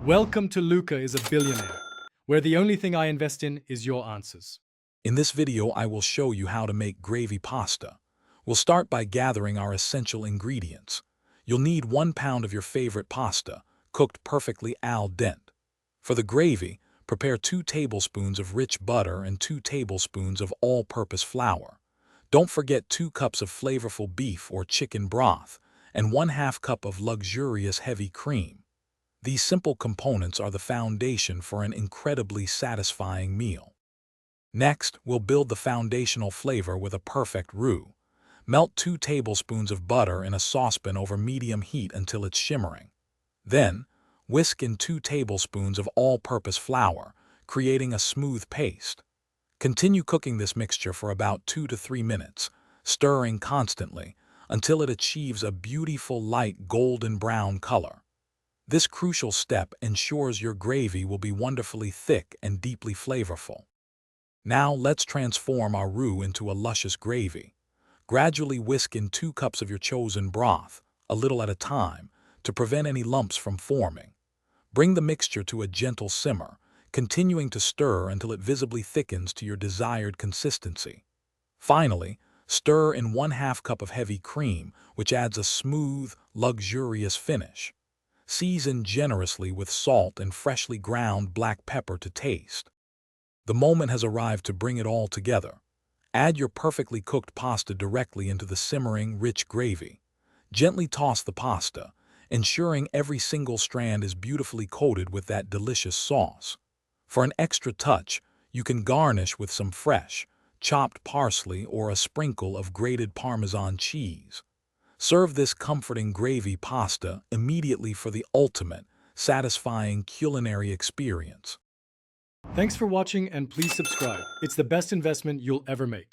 Welcome to Luca is a Billionaire, where the only thing I invest in is your answers. In this video, I will show you how to make gravy pasta. We'll start by gathering our essential ingredients. You'll need 1 pound of your favorite pasta, cooked perfectly al dente. For the gravy, prepare 2 tablespoons of rich butter and 2 tablespoons of all-purpose flour. Don't forget 2 cups of flavorful beef or chicken broth and 1/2 cup of luxurious heavy cream. These simple components are the foundation for an incredibly satisfying meal. Next, we'll build the foundational flavor with a perfect roux. Melt 2 tablespoons of butter in a saucepan over medium heat until it's shimmering. Then, whisk in 2 tablespoons of all-purpose flour, creating a smooth paste. Continue cooking this mixture for about 2 to 3 minutes, stirring constantly until it achieves a beautiful light golden brown color. This crucial step ensures your gravy will be wonderfully thick and deeply flavorful. Now let's transform our roux into a luscious gravy. Gradually whisk in 2 cups of your chosen broth, a little at a time, to prevent any lumps from forming. Bring the mixture to a gentle simmer, continuing to stir until it visibly thickens to your desired consistency. Finally, stir in 1/2 cup of heavy cream, which adds a smooth, luxurious finish. Season generously with salt and freshly ground black pepper to taste. The moment has arrived to bring it all together. Add your perfectly cooked pasta directly into the simmering, rich gravy. Gently toss the pasta, ensuring every single strand is beautifully coated with that delicious sauce. For an extra touch, you can garnish with some fresh, chopped parsley or a sprinkle of grated Parmesan cheese. Serve this comforting gravy pasta immediately for the ultimate, satisfying culinary experience. Thanks for watching and please subscribe. It's the best investment you'll ever make.